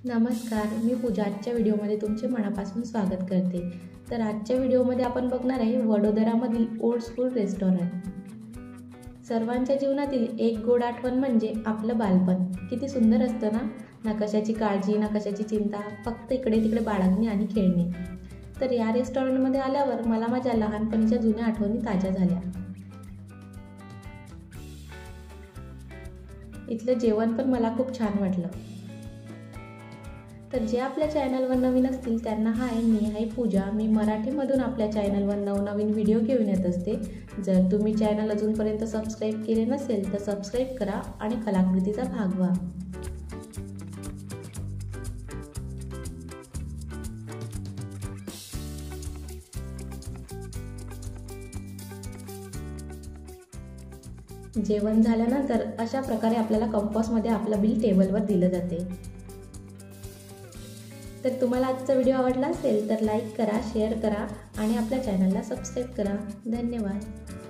नमस्कार, मी पूजा आजच्या व्हिडिओमध्ये तुमचे मनापासून स्वागत करते। तर आजच्या व्हिडिओमध्ये आपण बघणार आहे वडोदरामधील ओल्ड स्कूल रेस्टॉरंट। सर्वांच्या जीवनातील एक गोड आठवण म्हणजे आपलं बालपण। किती सुंदर असतं ना, ना कशाची काळजी ना कशाची चिंता, फक्त इकडे तिकडे बाळगणे आणि खेळणे। तर या रेस्टॉरंटमध्ये आल्यावर मला माझ्या लहानपणीच्या जुन्या आठवणी ताज्या झाल्या। इथलं जेवण पण मला खूप छान वाटलं। तर जे आपल्या चॅनलवर नवीन असतील त्यांना हाय, मी आहे पूजा। मी मराठीमधून आपल्या चॅनलवर नवनवीन व्हिडिओ घेऊन येत असते। जर तुम्ही चॅनल अजूनपर्यंत सबस्क्राईब केले नसेल तर सबस्क्राईब करा आणि कलाकृतीचा भाग व्हा। जेवण झाल्यानंतर अशा प्रकारे आपल्याला कंपासमध्ये आपलं बिल टेबलवर दिलं जाते। तर तुम्हाला आजचा व्हिडिओ आवडला असेल तर लाईक करा, शेअर करा आणि आपल्या चॅनलला सबस्क्राईब करा। धन्यवाद।